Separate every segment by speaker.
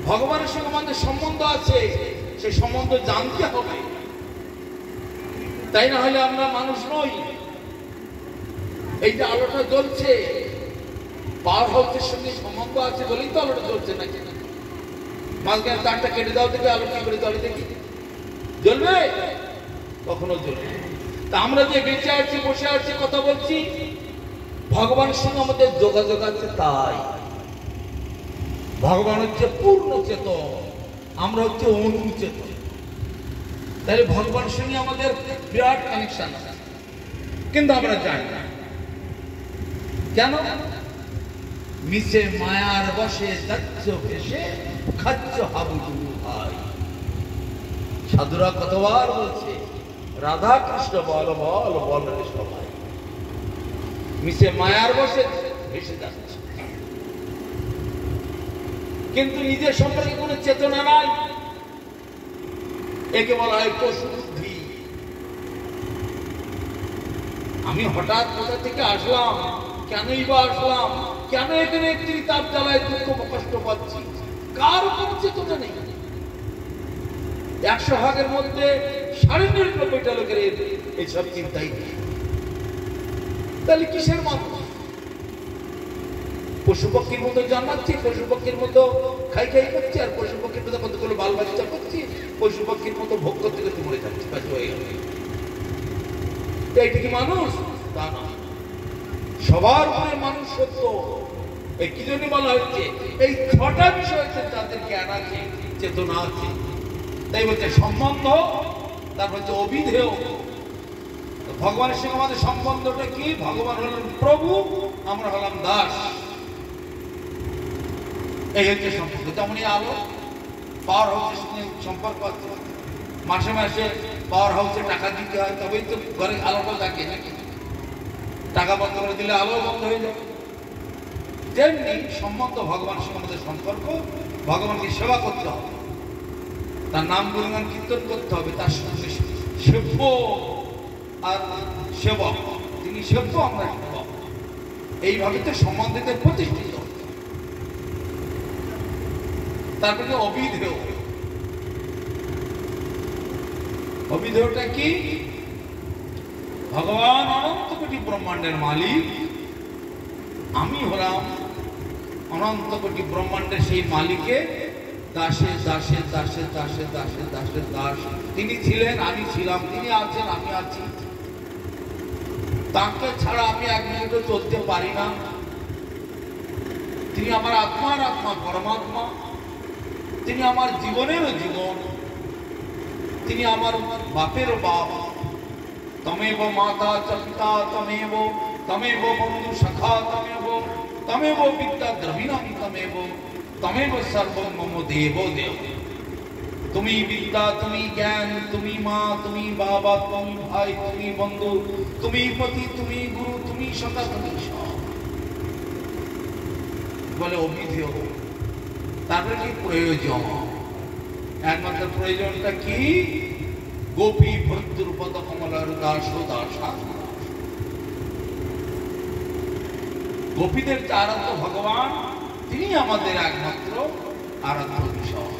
Speaker 1: ভগবানের সঙ্গে আমাদের সম্বন্ধ আছে, সেই সম্বন্ধ জানতে হবে, তাই না হলে আমরা মানুষ নই। এই যে আলোটা জ্বলছে, পাওয়ার হাউসের সঙ্গে সম্বন্ধ আছে বলেই তো আলোটা জ্বলছে নাকি? মাঝখানে তারটা কেটে দাও থেকে আলো কি করে জ্বলে দেখি? জ্বলবে? কখনো জ্বলবে। তা আমরা যে বেঁচে আছি, বসে আছি, কথা বলছি, ভগবানের সঙ্গে আমাদের যোগাযোগ আছে। তাই ভগবান হচ্ছে পূর্ণ চেতন, আমরা হচ্ছে অনুচেতন। তাহলে ভগবানের সঙ্গে আমাদের বিরাট কানেকশন আছে, কিন্তু আমরা জানি না কেন। মিশে মায়ার বসে যাচ্ছ ভেসে, খাচ্ছ হাবুডুবু ভাই। সাধুরা কতবার বলছে, রাধা কৃষ্ণ বল বল বল রে সবাই। মিশে মায়ার বসে ভেসে যাচ্ছে, কিন্তু নিজের সম্পর্কে কোনো চেতনা নাই। একে বলা হয় পশু বুদ্ধি। আমি হঠাৎ কোথা থেকে আসলাম, কেনই বা আসলাম, কেন এখানে একটি তাপ জ্বালায় দুঃখ কষ্ট পাচ্ছি, কার কোনো চেতনা নেই। 100 ভাগের মধ্যে 99.5টা লোকের এইসব চিন্তাই নেই। তাহলে কিসের মানুষ? পশু পক্ষীর মতো জন্মাচ্ছি, পশু পক্ষীর মতো খাই খাই করছি, আর পশু পক্ষীর মতো কতগুলো বাল বাচ্চা করছি, পশু পক্ষীর মতো ভোগ করতে করতে মরে যাচ্ছি, কাজ হয়ে গেল। এইটা কি মানুষ? তা না। সবার উপরে মানুষ সত্য। এই কি জন্য বলা হচ্ছে, এই 6টা বিষয় হচ্ছে যাদের জ্ঞান আছে, চেতনা আছে। তাই বলছে সম্বন্ধ, তারপর হচ্ছে অবিধেয়। ভগবানের সঙ্গে আমাদের সম্বন্ধটা কি? ভগবান হলেন প্রভু, আমরা হলাম দাস। এই হচ্ছে সম্পর্ক। তেমনই আলো পাওয়ার হাউসের সঙ্গে সম্পর্ক আছে। মাসে মাসে পাওয়ার হাউসে টাকা দিতে হয়, তবেই তো ঘরে আলোটা থাকে নাকি? টাকা বন্ধ করে দিলে আলো বন্ধ হয়ে যাবে। তেমনি সম্বন্ধ ভগবানের সঙ্গে আমাদের সম্পর্ক। ভগবানকে সেবা করতে হবে, তার নাম গুণগান কীর্তন করতে হবে, তার সঙ্গে সেব্য আর সেবক। তিনি সেব্য, আমরা সেবক। এইভাবে তো সম্বন্ধের প্রতিষ্ঠিত। তারপরে অবিধেয়। অবিধেয়টা কি? ভগবান অনন্ত কোটি ব্রহ্মাণ্ডের মালিক, আমি হলাম অনন্ত কোটি ব্রহ্মাণ্ডের সেই মালিকের দাসে দাসে দাসে দাসে দাসে দাসে দাস। তিনি ছিলেন, আমি ছিলাম, তিনি আছেন, আমি আছি। তাকে ছাড়া আমি এক মিনিটও চলতে পারি না। তিনি আমার আত্মার আত্মা, পরমাত্মা। তিনি আমার জীবনেরও জীবন, তিনি আমার বাপেরও বাপ। তমেব মাতা চ পিতা তমেব, তমেব বন্ধু সখা তমেব, তমেব বিদ্যা দ্রবিণম তমেব, তমেব সর্বম মম দেব দেব। তুমি বিদ্যা, তুমি জ্ঞান, তুমি মা, তুমি বাবা, তুমি ভাই, তুমি বন্ধু, তুমি পতি, তুমি গুরু, তুমি সদা, তুমি সব। বলে অবিধেয়। তারপরে কি প্রয়োজন? একমাত্র প্রয়োজনটা কি? গোপী ভদ্র পদ কমলার দাস দাসা। গোপীদের আরাধ্য ভগবান, তিনি আমাদের একমাত্র আরাধ্য বিষয়।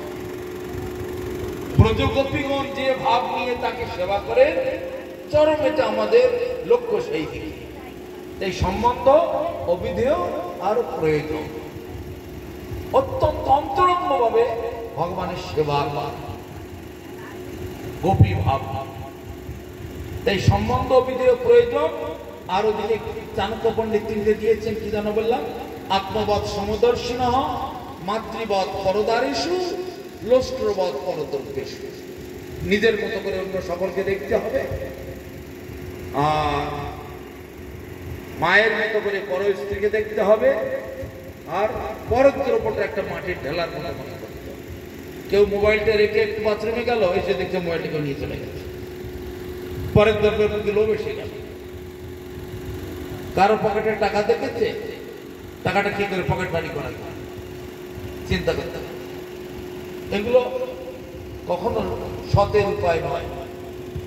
Speaker 1: ব্রজ গোপীগণ যে ভাব নিয়ে তাকে সেবা করে, চরম এটা আমাদের লক্ষ্য সেই দিকে। এই সম্বন্ধ অবিধেয় আর প্রয়োজন। অত্যন্ত অন্তরঙ্গ ভাবে ভগবানের সেবা, গোপী ভাব। এই সম্বন্ধ অবিধেয় প্রয়োজন। আর ওদিকে চাণক্য পণ্ডিত তিনি দিয়েছেন কি জানো বললাম? আত্মবৎ সমদর্শিন, মাতৃবৎ পরদারেষু, লোষ্ট্রবৎ পরদ্রব্যেষু। নিজের মতো করে অন্য সকলকে দেখতে হবে, আর মায়ের মতো করে পর স্ত্রীকে দেখতে হবে, আর পরদ্রব্যটা একটা মাটির ঢেলার মতো মনে করতে হবে। কেউ মোবাইলটা রেখে একটু বাথরুমে গেল, এসে দেখছে মোবাইলটাকে নিয়ে চলে গেছে, পরের দ্রব্যের প্রতি লোভ এসে গেল। কারো পকেটে টাকা দেখেছে, টাকাটা কি করে পকেট বাড়ি করা যায় চিন্তা করতে হবে। এগুলো কখনো সতের উপায় নয়।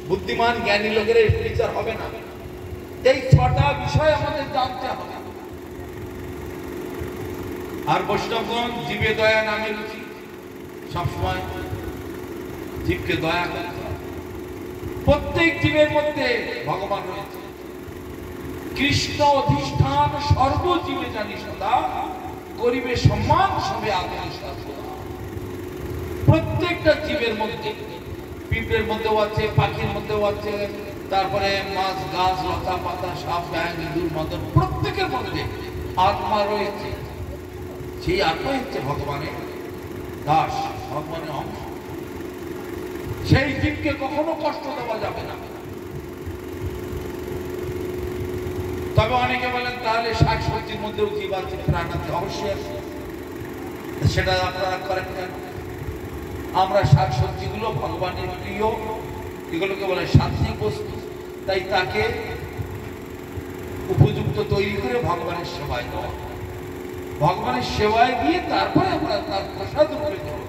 Speaker 1: বুদ্ধিমান জ্ঞানী লোকের এই বিচার হবে না। এই 6টা বিষয় আমাদের জানতে হবে। আর বৈষ্ণবগণ জীবে দয়া নামে রুচি, সবসময় জীবকে দয়া করতে হবে। প্রত্যেক জীবের মধ্যে ভগবান রয়েছে। কৃষ্ণ অধিষ্ঠান সর্বজীবে জানি সদা, করিবে সম্মান সবে আদরে সর্বদা। প্রত্যেকটা জীবের মধ্যে, পিঁপড়ের মধ্যেও আছে, পাখির মধ্যেও আছে, তারপরে মাছ, গাছ, লতা পাতা, সাপ, ব্যাঙ, ইঁদুর, মাদন, প্রত্যেকের মধ্যে আত্মা রয়েছে। সেই আত্মা হচ্ছে ভগবানের দাস, ভগবানের অংশ। সেই জীবকে কখনো কষ্ট দেওয়া যাবে না। তবে অনেকে বলেন তাহলে শাক সবজির মধ্যেও জীব আছে, প্রাণ আছে। অবশ্যই আছে, সেটা আপনারা করেন কেন? আমরা শাক সবজিগুলো ভগবানের প্রিয়, এগুলোকে বলে সাত্বিক বস্তু, তাই তাকে উপযুক্ত তৈরি করে ভগবানের সেবায় দেওয়া। ভগবানের সেবায় দিয়ে তারপরে আমরা তার প্রসাদ রূপে গ্রহণ।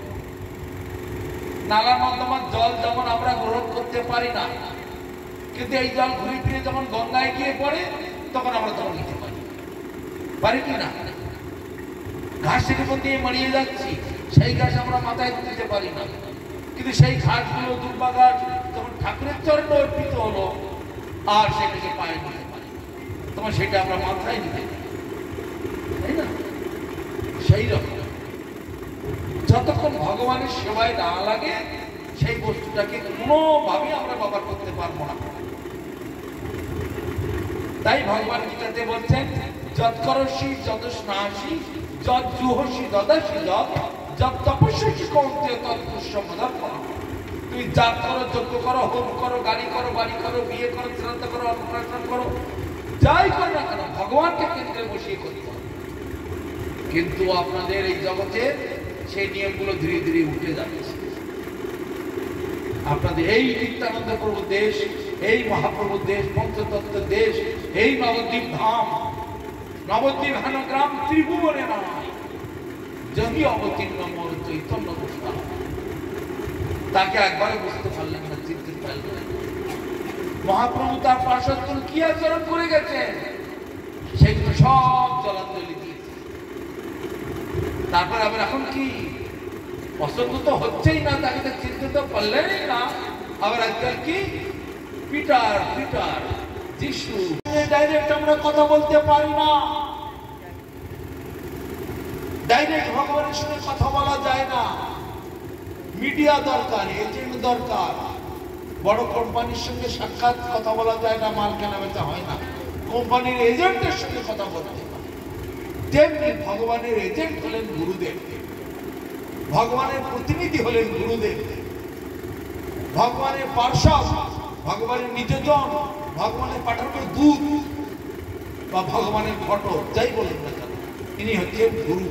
Speaker 1: নালা নর্দমার জল যেমন আমরা গ্রহণ করতে পারি না, কিন্তু এই জল ঘুরে ফিরে যখন গঙ্গায় গিয়ে পড়ে তখন আমরা তখন নিতে পারি, পারি কি না? ঘাসের উপর দিয়ে মারিয়ে যাচ্ছি, সেই ঘাস আমরা মাথায় দিতে পারি না, কিন্তু সেই ঘাসগুলো দুর্বা ঘাস যখন ঠাকুরের চরণে অর্পিত হলো আর সেটাকে পায়ে নিতে পারি, তখন সেটা আমরা মাথায় নিতে পারি, তাই না? সেই রকম যতক্ষণ ভগবানের সেবায় না লাগে সেই বস্তুটাকে কোনোভাবে আমরা ব্যবহার করতে পারবো না। তাই ভগবান গীতাতে বলছেন, যৎ করসি যৎ স্নাসি যৎ জুহসি দদাসি যৎ তপস্যসি কৌন্তেয় তৎ পুষ্যম দর্পণম। তুমি জাত করো, যজ্ঞ করো, হোম করো, গাড়ি করো, বাড়ি করো, বিয়ে করো, শ্রাদ্ধ করো, অন্নপ্রাশন করো, যাই করো না কেন ভগবানকে কেন্দ্রে বসিয়ে করতে হবে। কিন্তু আপনাদের এই জগতে সেই নিয়মগুলো ধীরে ধীরে উঠে যাচ্ছে। আপনাদের এই নিত্যানন্দ প্রভু দেশ, এই মহাপ্রভু দেশ, পঞ্চতত্ত্ব দেশ, এই নবদ্বীপ ধাম, নবদ্বীপ হেন গ্রাম ত্রিভুবনে নয়, যদি অবতীর্ণ মোর চৈতন্য গোস্বামী। তাকে একবারে বুঝতে পারলেন না, চিনতে পারলেন না। মহাপ্রভু তার পার্শ্বদ কি আচরণ করে গেছেন সেগুলো সব জলাঞ্জলি দিয়েছে। তারপর আবার এখন কি পছন্দ তো হচ্ছেই না, তাকে তো চিনতে তো পারলেনই না। আবার আজকাল কি পিটার পিটার যিশু, ডাইরেক্ট আমরা কথা বলতে পারি না, ডাইরেক্ট ভগবানের সঙ্গে কথা বলা যায় না। মিডিয়া দরকার, এজেন্ট দরকার। বড় কোম্পানির সঙ্গে সাক্ষাৎ কথা বলা যায় না, মাল কেনা বেচা হয় না, কোম্পানির এজেন্টের সঙ্গে কথা বলতে হয়। তেমনি ভগবানের এজেন্ট হলেন গুরুদেব, ভগবানের প্রতিনিধি হলেন গুরুদেব, ভগবানের পার্ষদ, ভগবানের নিজজন, ভগবানের পাঠানো দূত বা ভগবানের ঘটক, যাই বলেন না কেন, ইনি হচ্ছেন গুরু।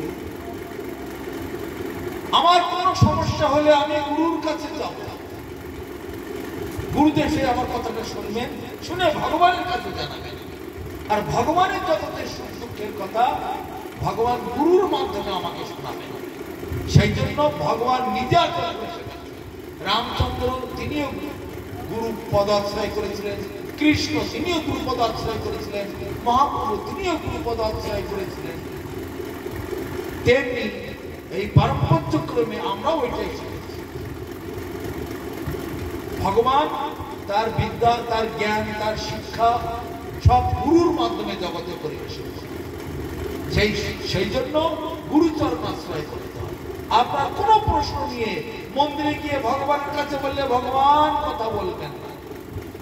Speaker 1: আমার কোন সমস্যা হলে আমি গুরুর কাছে যাব, গুরুদেব সে আমার কথাটা শুনবেন, শুনে ভগবানের কাছে জানাবেন। আর ভগবানের জগতের সুখ দুঃখের কথা ভগবান গুরুর মাধ্যমে আমাকে শোনাবেন। সেই জন্য ভগবান নিজে রামচন্দ্র তিনিও গুরু পদাশ্রয় করেছিলেন, কৃষ্ণ তিনিও গুরু পদাশ্রয় করেছিলেন, মহাপ্রভু তিনিও গুরু পদাশ্রয় করেছিলেন। তেমনি এই পারম্পর্যক্রমে আমরাও এটাই শিখেছি। ভগবান তার বিদ্যা, তার জ্ঞান, তার শিক্ষা সব গুরুর মাধ্যমে জগতে পরিবেশন করে। সেই জন্য গুরুচরণ আশ্রয় করতে হয়। আপনার কোন প্রশ্ন নিয়ে মন্দিরে গিয়ে ভগবানের কাছে বললে ভগবান কথা বলবেন না,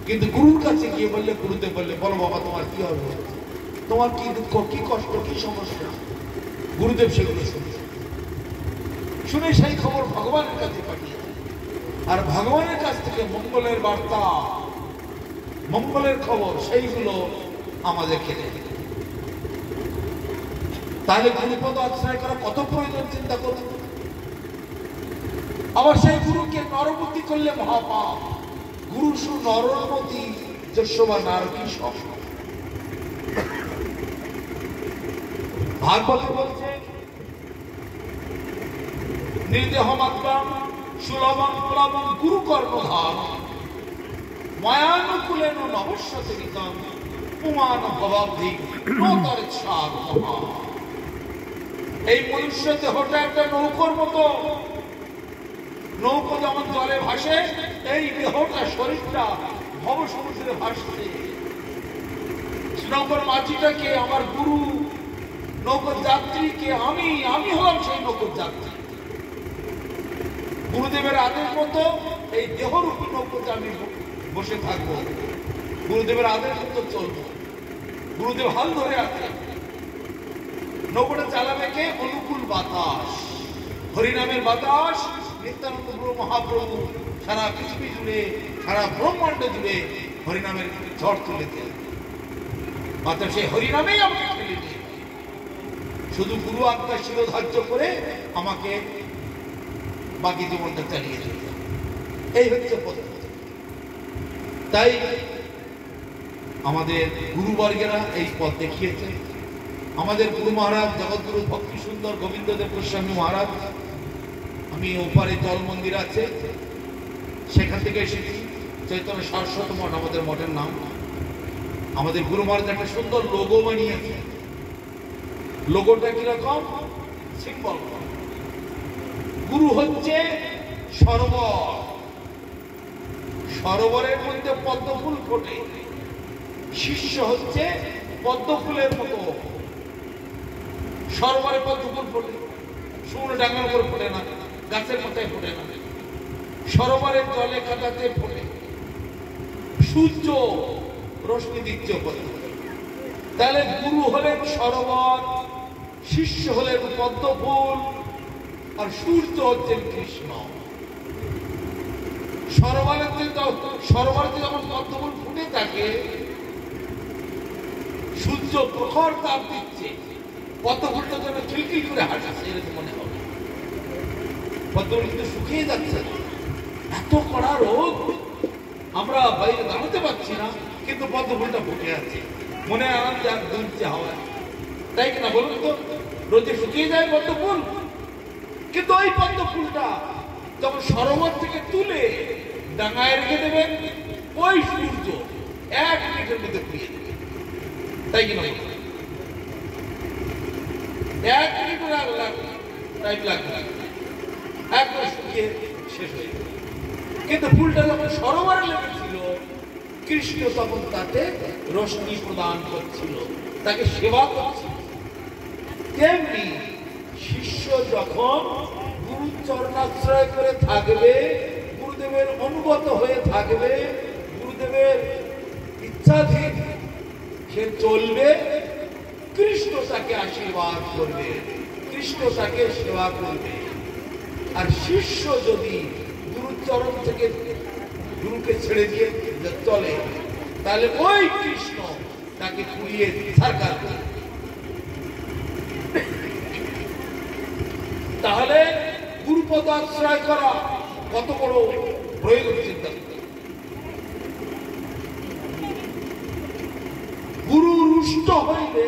Speaker 1: কিন্তু গুরুর কাছে গিয়ে বললে গুরুদেব বললে, বলো বাবা তোমার কি হবে, তোমার কি দুঃখ, কি কষ্ট, কি সমস্যা, গুরুদেব সেগুলো শুনে সেই খবর ভগবানের কাছে পাঠিয়ে দেয়। আর ভগবানের কাছ থেকে মঙ্গলের বার্তা, মঙ্গলের খবর সেইগুলো আমাদের খেতে। তাহলে গুরুপদ আশ্রয় করা কত প্রয়োজন চিন্তা করুন। আবার সেই গুরুকে নরমতি করলে মহাপাপ। গুরু সু নরমতি যশোবা নারকী সব। ভাগবত বলছে, নির্দেহ মাত্রাম সুলভম প্লবম গুরু কর্মধাম মায়ানুকূলেন নবস্যতে নিতম পুমান ভবাব্ধি নতরচ্ছাদ মহা। এই মনুষ্য দেহটা একটা নৌকোর মতো, নৌকো যেমন জলে ভাসে, এই দেহটা শরীরটা ভব সমুদ্রে ভাসছে। শ্রীনগর মাঝিটাকে আমার গুরু, নৌকোর যাত্রীকে আমি হলাম সেই নৌকোর যাত্রী। গুরুদেবের আদেশ মতো এই দেহরূপী নৌকোতে আমি বসে থাকবো, গুরুদেবের আদেশ মতো চলবো। গুরুদেব হাল ধরে আছে। নৌকোটা চালাবে কে? অনুকূল বাতাস, হরিনামের বাতাস। নিত্যানন্দ প্রভু মহাপ্রভু সারা পৃথিবী জুড়ে, সারা ব্রহ্মাণ্ড জুড়ে হরিনামের ঝড় তুলেছে। অর্থাৎ সেই হরিনামেই আমাকে ফেলে দিয়ে শুধু গুরু আজ্ঞা শিরোধার্য করে আমাকে বাকি জীবনটা চালিয়ে যেতে। এই হচ্ছে পদ্ধতি। তাই আমাদের গুরুবর্গেরা এই পথ দেখিয়েছে। আমাদের গুরু মহারাজ জগৎগুরু ভক্তি সুন্দর গোবিন্দদেব গোস্বামী মহারাজ, আমি ওপারে জল মন্দির আছে সেখান থেকে এসেছি। চৈতন্য সারস্বত মঠ আমাদের মঠের নাম। আমাদের গুরু মহারাজ একটা সুন্দর লোগো বানিয়েছে। লোগোটা কিরকম? সিম্বল। গুরু হচ্ছে সরোবর, সরোবরের মধ্যে পদ্ম ফুল ফোটে। শিষ্য হচ্ছে পদ্ম ফুলের মতো। সরোবরে পদ্ম ফুল ফোটে, শুকনো ডাঙার উপর ফোটে না, গাছের মাথায় ফোটে না, সরোবরের জলে কাটাতে ফোটে। সূর্য রশ্মি দিচ্ছে উপরে। তাহলে গুরু হলেন সরোবর, শিষ্য হলেন পদ্ম ফুল, আর সূর্য হচ্ছেন কৃষ্ণ। সরোবরে যখন পদ্ম ফুল ফুটে থাকে, সূর্য প্রখর তাপ দিচ্ছে, পদ্ম ফুলটা যেন খিলখিল করে হাসছে, এরকম মনে হবে। পদ্ম ফুল কিন্তু শুকিয়ে যাচ্ছে, এত কড়া রোদ, আমরা বাইরে দাঁড়াতে পারছি না, কিন্তু পদ্ম ফুলটা ফুটে আছে, মনে আনন্দ আর দুলছে হাওয়া। তাই কিনা বলুন তো? রোদে শুকিয়ে যায় পদ্ম ফুল, কিন্তু ওই পদ্ম ফুলটা যখন সরোবর থেকে তুলে ডাঙায় রেখে দেবেন, ওই সূর্য 1 মিনিটের মধ্যে পুড়িয়ে দেবে। তাই কিনা? 1 মিনিট টাইম লাগবে, একবার শুকিয়ে শেষ হয়ে যাবে। কিন্তু ফুলটা যখন সরোবরে লেগেছিল, কৃষ্ণ তখন তাতে রশ্মি প্রদান করছিল, তাকে সেবা করছিল। তেমনি শিষ্য যখন গুরু চরণাশ্রয় করে থাকবে, গুরুদেবের অনুগত হয়ে থাকবে, গুরুদেবের ইচ্ছাধীন সে চলবে, কৃষ্ণ তাকে আশীর্বাদ করবে, কৃষ্ণ তাকে সেবা করবে। আর শিষ্য যদি গুরুচরণ থেকে গুরুকে ছেড়ে দিয়ে চলে, তাহলে ওই কৃষ্ণ তাকে পুড়িয়ে সরকার করবে। তাহলে গুরুপদ আশ্রয় করা কত বড় প্রয়োজন চিন্তা করতে। গুরু রুষ্ট হইলে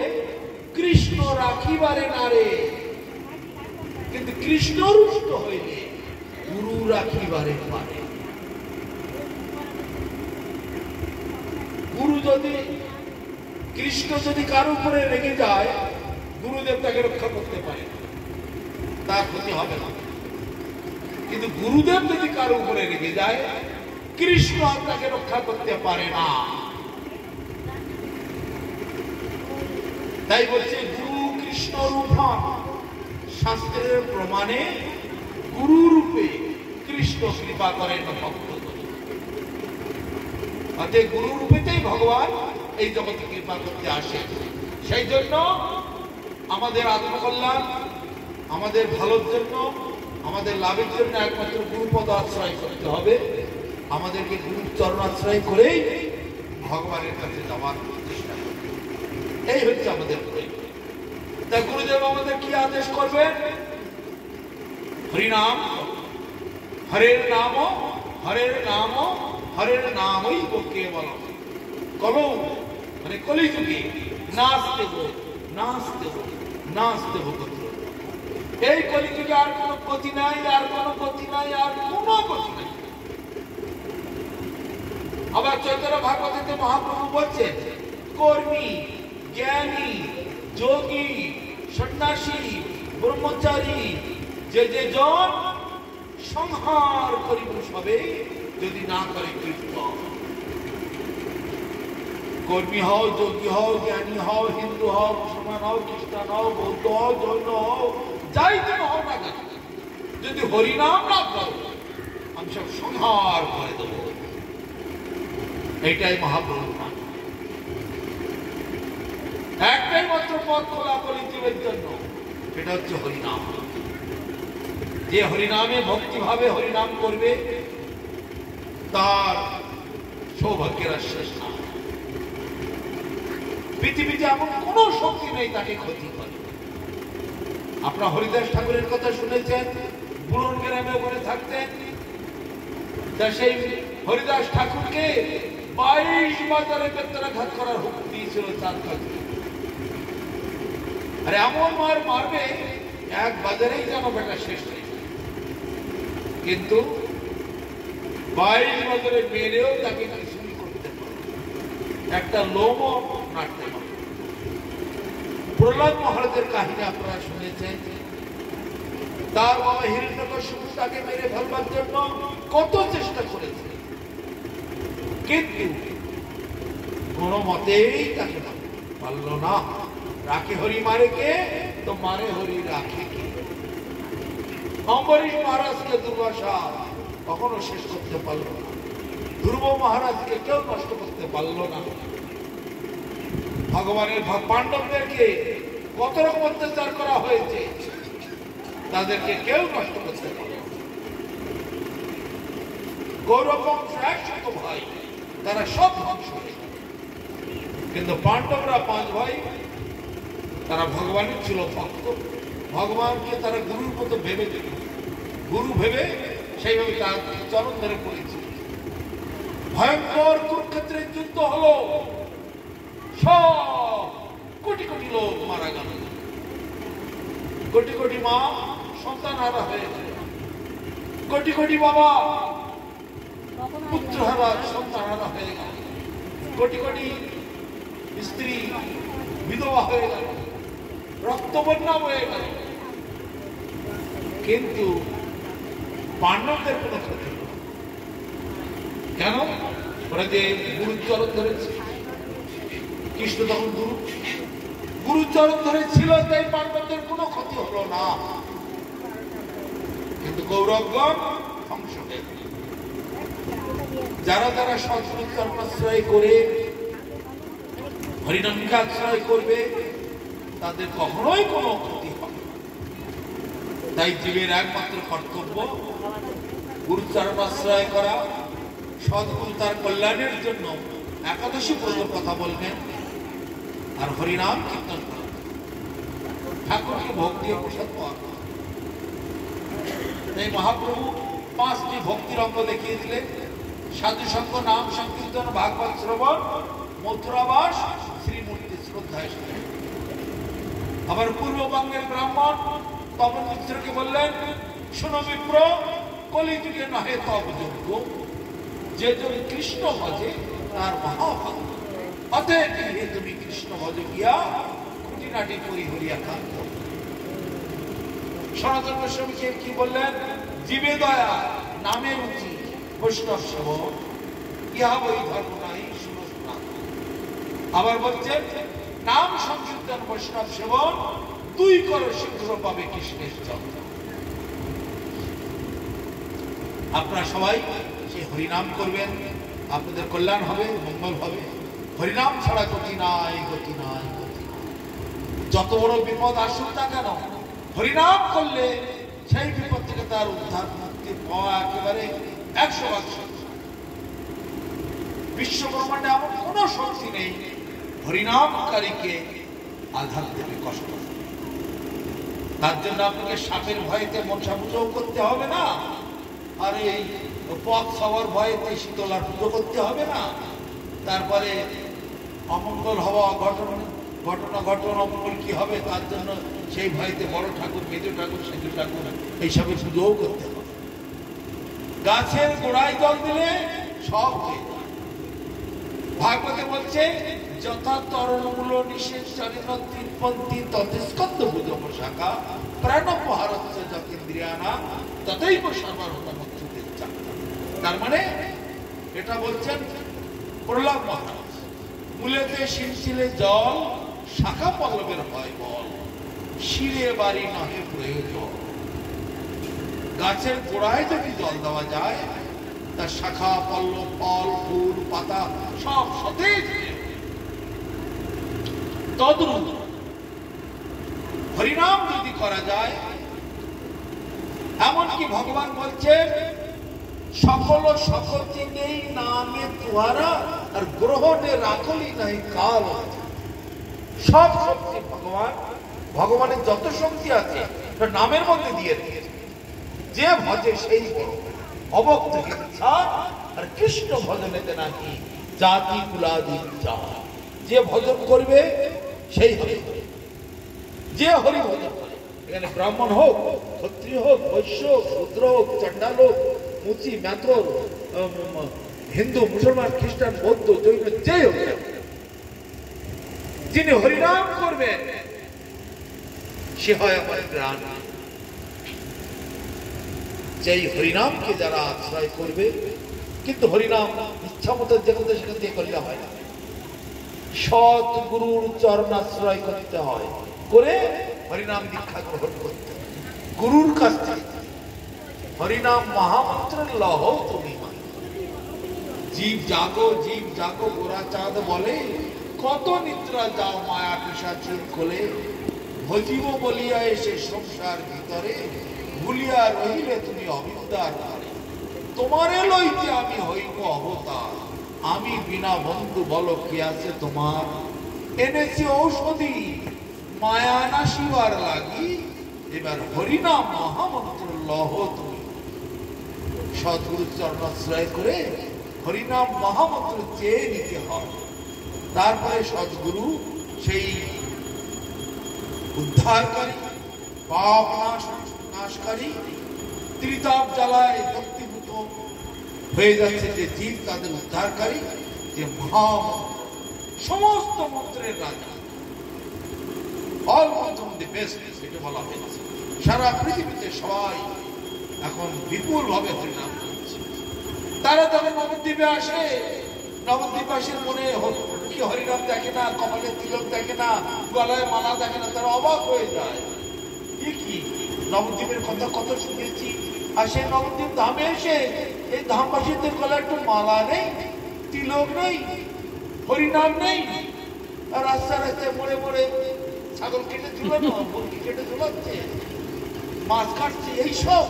Speaker 1: কৃষ্ণ রাখিবারে নারে, কিন্তু কৃষ্ণ রুষ্ট হইলে গুরু রাখিবারে পারে। গুরু যদি, কৃষ্ণ যদি কারো উপরে রেগে যায়, গুরুদেব তাকে রক্ষা করতে পারে, তার ক্ষতি হবে না। কিন্তু গুরুদেব যদি কারো উপরে রেগে যায়, কৃষ্ণ তাকে রক্ষা করতে পারে না। তাই বলছে গুরু কৃষ্ণ রূপা, শাস্ত্রের প্রমাণে গুরু রূপে কৃষ্ণ কৃপা করেন ভক্ত। অতএব গুরু রূপেতেই ভগবান এই জগতে কৃপা করতে আসে। সেই জন্য আমাদের আত্মকল্যাণ, আমাদের ভালোর জন্য, আমাদের লাভের জন্য একমাত্র গুরুপদ আশ্রয় করতে হবে। আমাদেরকে গুরুর চরণ আশ্রয় করেই ভগবানের কাছে যাওয়ার চেষ্টা করবে। এই হচ্ছে আমাদের প্রয়োজন। তা গুরুদেব আমাদের কি আদেশ করবেন? হরিনাম, হরের নাম, হরের নাম, হরের নামই কেবল কলৌ, মানে কলিযুগে নাচ দেব, নাচ দেব, নাচ দেব। এই কলিযুগে আর কোন গতি নাই, আর কোন গতি নাই, আর কোন গতি নাই। আবার চৈতন্য ভাগবতে মহাপ্রভু বলছেন, কর্মী, জ্ঞানী, যোগী, সন্ন্যাসী, ব্রহ্মচারী যে জন সংহার করিব সবে যদি না করে কীর্তন। কর্মী হও, যোগী হও, জ্ঞানী হও, হিন্দু হও, মুসলমান হও, খ্রিস্টান হও, বৌদ্ধ হও, জৈন হও, যাই তুমি হও না কেন, যদি হরিনাম না করো আমি সব সংহার করে দেব। এইটাই মহাপ্রভুর নাম। একটাই মাত্র পথ খোলা জীবের জন্য, সেটা হচ্ছে হরিনাম। যে হরিনামে ভক্তিভাবে হরিনাম করবে তার সৌভাগ্যের আশ্বাস না। পৃথিবীতে এমন কোন শক্তি নেই তাকে ক্ষতি করে। আপনার হরিদাস ঠাকুরের কথা শুনেছেন, বুড়ন গ্রামে ওখানে থাকতেন। তা সেই হরিদাস ঠাকুরকে 22 বাজারে বেত্রাঘাত করার হুকুম দিয়েছিল চাঁদ ঠাকুর। আরে এমন মার মারবে এক বাজারেই যেন বেটা শেষ হয়ে যায়, কিন্তু 22 বাজারে মেরেও তাকে কিছুই করতে পারে, একটা লোমও নাড়তে পারে। প্রহ্লাদ মহারাজের কাহিনী আপনারা শুনেছেন। তার বাবা হিরণ্যকশিপু তাকে মেরে ফেলবার জন্য কত চেষ্টা করেছে, কিন্তু কোন মতেই তাকে পারল না। রাখে হরি মারে কে, তো মারে হরি রাখে কে। অম্বরীশ মহারাজকে দুর্বাসা কখনো শেষ করতে পারল না, ধ্রুব মহারাজকে কেউ নষ্ট করতে পারল না। ভগবানের পাণ্ডবদেরকে কত রকম অত্যাচার করা হয়েছে, তাদেরকে কেউ নষ্ট করতে পারল না। গৌরব বংশ 100 ভাই, তারা সব ধ্বংস হয়েছে, কিন্তু পাণ্ডবরা 5 ভাই, তারা ভগবানের ছিল ভক্ত। ভগবানকে তারা গুরুর মতো ভেবে দিল, গুরু ভেবে সেইভাবে তার চরণ ধরে পড়েছে। ভয়ঙ্কর কুরুক্ষেত্রের যুদ্ধ হলো, সব কোটি কোটি লোক মারা গেল, কোটি কোটি মা সন্তান হারা হয়েছে, কোটি কোটি বাবা পুত্র হারা সন্তান হারা হয়ে গেল, কোটি কোটি স্ত্রী বিধবা হয়ে গেল, রক্তবন্যা হয়ে গেল, কিন্তু পাণ্ডবদের কোনো ক্ষতি হল না। কেন? ওরা যে গুরুর চরণ ধরেছে, কৃষ্ণ তখন গুরুর চরণ ধরেছিল, তাই পাণ্ডবদের কোনো ক্ষতি হলো না। কিন্তু কৌরবগণ ধ্বংস হয়ে গেল। যারা যারা সৎগুরুর চরণাশ্রয় করে হরিনামকে আশ্রয় করবে তাদের কখনোই কোনো ক্ষতি হবে না। তাই জীবের একমাত্র কর্তব্য গুরুর চরণাশ্রয় করা, সৎগুরু তার কল্যাণের জন্য একাদশী ব্রত কথা বলবেন আর হরিনাম কীর্তন করেন, ঠাকুরকে ভোগ দিয়ে প্রসাদ পাওয়া। এই মহাপ্রভু 5টি ভক্তির অঙ্গ দেখিয়ে দিলেন: সাধু সঙ্গ, নাম সংকীর্তন, ভাগবত শ্রবণ, মথুরাবাস, শ্রীমূর্তি শ্রদ্ধায়। আবার পূর্ববঙ্গের ব্রাহ্মণ তপন মিত্রকে বললেন, শোনো বিপ্র, কলিযুগে নহে তব যোগ্য, যে জন কৃষ্ণ ভজে তার মহাভাগ্য। অতএব তুমি কৃষ্ণ ভজ গিয়া খুঁটিনাটি করি হরিয়া কান্ত। সনাতন গোস্বামীকে কি বললেন? জীবে দয়া, নামে রুচি, বৈষ্ণব সেবন, ইহা বই ধর্ম নাই শুনো। আবার বলছেন, নাম সংকীর্তন বৈষ্ণব সেবন, 2 করো শীঘ্র পাবে কৃষ্ণের চন্দ্র। আপনারা সবাই সেই হরিনাম করবেন, আপনাদের কল্যাণ হবে, মঙ্গল হবে। হরিনাম ছাড়া গতি নাই, গতি নাই, গতি নাই। যত বড় বিপদ আসুক না কেন, হরিনাম করলে সেই বিপদ থেকে তার উদ্ধার মুক্তি পাওয়া একেবারে 100%। বিশ্ব ব্রহ্মাণ্ডে এমন কোন শক্তি নেই হরিনামকারীকে আঘাত দেবে, কষ্ট দেবে। তার জন্য আপনাকে সাপের ভয়েতে মনসা পুজোও করতে হবে না, আর এই পথ সবার ভয়েতে শীতলার পুজো করতে হবে না। তারপরে অমঙ্গল হওয়া ঘটনা অমঙ্গল কি হবে তার জন্য সেই ভয়েতে বড় ঠাকুর, মেজ ঠাকুর, সেজ ঠাকুর এইসবের পুজোও করতে হবে। গাছের গোড়ায় জল দিলে সব হয়ে যায়। ভাগবতে বলছে, যথা তরণমূল নিষেধ চারিণ তৃণপন্থী তৎস্কন্দ ভুজম শাখা প্রাণপহারস্য যতীন্দ্রিয়াণাম ততৈব সর্বভূতমচ্যুত। তার মানে এটা বলছেন প্রহ্লাদ মহারাজ, মূলেতে শিরশিলে জল, শাখা পল্লবের হয় বল, শিরে বাড়ি নহে প্রয়োজন। গাছের গোড়ায় যদি জল দেওয়া যায়, তার শাখা পল্লব ফল ফুল পাতা সব সতেজ। তদ্রূপ হরিনাম যদি করা যায়, এমনকি ভগবান বলছেন সকল সকতি নেই নামে তুহারা, আর গ্রহণে রাখলি নাই কাল। সব শক্তি ভগবানের যত শক্তি আছে নামের মধ্যে দিয়ে দিয়েছে। যে ভজে সেই বড়, অভক্ত হিংসা আর কৃষ্ণ ভজনেতে নাকি জাতি কুলাদি যা। যে ভজন করবে সেই হরি, যে হরি ভজন করে, এখানে ব্রাহ্মণ হোক, ক্ষত্রিয় হোক, বৈশ্য হোক, শূদ্র হোক, চণ্ডাল হোক, মুচি মেথর, হিন্দু মুসলমান খ্রিস্টান বৌদ্ধ জৈন, যেই হোক, যিনি হরিনাম করবেন সে হয় আমার প্রাণ। যেই হরিনামকে যারা আশ্রয় করবে, কিন্তু হরিনাম ইচ্ছা মতো যেখানে সেখান দিয়ে করলে হয় না, সৎ গুরুর চরণাশ্রয় করতে হয়, করে হরিনাম দীক্ষা গ্রহণ করতে হয় গুরুর কাছ থেকে। হরিনাম মহামন্ত্রের লহ তুমি। জীব জাগো, জীব জাগো, গোরা চাঁদ বলে, কত নিদ্রা যাও মায়া পিশাচের কোলে। ভজিব বলিয়া এসে সংসার ভিতরে, ভুলিয়া রহিলে তুমি অবিদ্যার ধারে। তোমারে লইতে আমি হইব অবতার, আমি বিনা বন্ধু বলো কি আছে তোমার। এনেছি ঔষধি মায়া নাশিবার লাগি, এবার হরিনাম মহামন্ত্র লহ তুমি। সদ্গুরু চরণাশ্রয় করে হরিনাম মহামন্ত্র চেয়ে নিতে হয়। তারপরে সদ্গুরু সেই উদ্ধারকারী, পাপ নাশকারী, ত্রিতাপ জ্বালায় ভক্তিভূত হয়ে যাচ্ছে যে জীব, তাদের উদ্ধারকারী, যে মহামন্ত্র, সমস্ত মন্ত্রের রাজা, অল মন্ত্র দি বেস্ট, এটা বলা হয়েছে। সারা পৃথিবীতে সবাই এখন বিপুল ভাবে হরিনাম করছে। তারা যখন নবদ্বীপে আসে, নবদ্বীপবাসীর মনে কি হরিনাম দেখে না, কপালে তিলক দেখে না, গলায় মালা দেখে না, তারা অবাক হয়ে যায়। কি নবদ্বীপের কথা কত শুনেছি, আর সেই নবদ্বীপ ধামে এসে এই ধামবাসীদের গলায় একটু মালা নেই, তিলক নেই, হরিনাম নেই, আর রাস্তা রাস্তায় মরে মরে ছাগল কেটে ঝুলানো, মুরগি কেটে ঝুলাচ্ছে, মাছ কাটছে, এইসব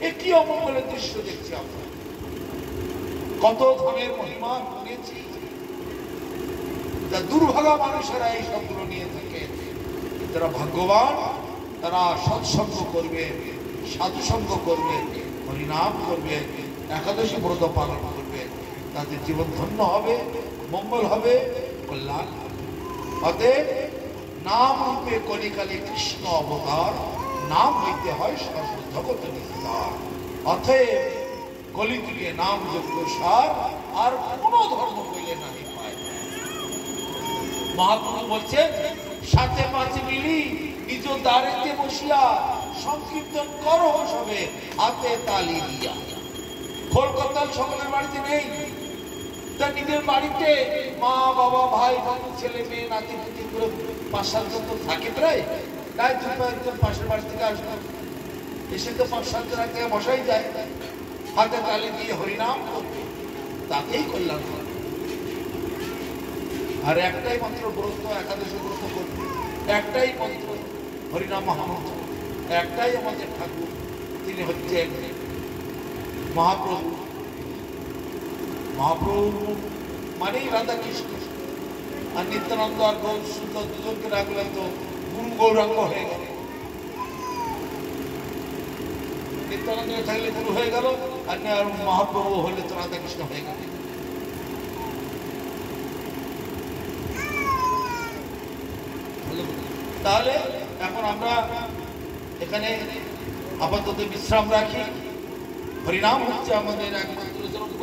Speaker 1: এ কি অমঙ্গলের দৃশ্য দেখছি আমরা। কত ধামের মহিমা শুনেছি, দুর্ভাগা মানুষেরা এই সবগুলো নিয়ে থাকে। যারা ভাগ্যবান তারা সৎসঙ্গ করবে, সাধুসঙ্গ করবে, হরিনাম করবে, একাদশী ব্রত পালন করবে, তাদের জীবন ধন্য হবে, মঙ্গল হবে, কল্যাণ হবে। অতএব নাম রূপে কলিকালে কৃষ্ণ অবতার, নাম হইতে হয় সর্বজগৎ নিস্তার। অতএব কলিযুগে নাম যোগ্য সার, আর কোন ধর্ম হইলে নাহি পায়। মহাপ্রভু বলছেন, সাথে পাঁচে মিলি নিজ দ্বারেতে বসিয়া সংকীর্তন করো সবে হাতে তালি দিয়া। কলকাতার সকলের বাড়িতে নেই, তা নিজের বাড়িতে মা বাবা ভাই বন্ধু ছেলে মেয়ে নাতি পুতি করে 5-7 জন তো থাকে প্রায়, তাই একজন পাশের বাড়ি থেকে আসলাম, এসে তো 5-7 জন এক জায়গায় বসাই যায়, হাতে তালি দিয়ে হরিনাম করবে, তাতেই কল্যাণ হবে। আর একটাই মাত্র ব্রত, একাদশী ব্রত করবে, একটাই মন্ত্র হরিনাম মহামন্ত্র, একটাই আমাদের ঠাকুর, তিনি হচ্ছেন মহাপ্রভু। মহাপ্রভু মানেই রাধা কৃষ্ণ, আর নিত্যানন্দ আর গৌর সুন্দর দুজনকে রাখলে তো গুরু গৌরাঙ্গ হয়ে গেল। নিত্যানন্দ থাকলে গুরু হয়ে গেল, আর মহাপ্রভু হলে তো রাধা কৃষ্ণ হয়ে গেল। তাহলে এখন আমরা এখানে আপাতত বিশ্রাম রাখি। হরিনাম হচ্ছে আমাদের একমাত্র দ্রব্য,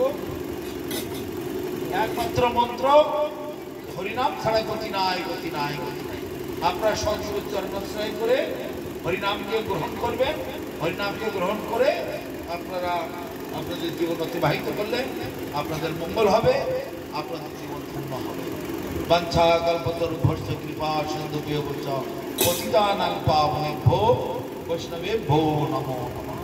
Speaker 1: একমাত্র মন্ত্র। হরিনাম ছাড়া গতি নাই, গতি নাই, গতি নাই। আপনারা সৎগুরুর চরণাশ্রয় করে হরিনামকে গ্রহণ করবেন, হরিনামকে গ্রহণ করে আপনারা আপনাদের জীবন অতিবাহিত করলে আপনাদের মঙ্গল হবে, আপনাদের জীবন পূর্ণ হবে। বাঞ্ছা কল্পতরুভ্যশ্চ কৃপা সিন্ধুভ্যো চ পতিতানাং পাবনেভ্যো বৈষ্ণবেভ্যো নমো নমঃ।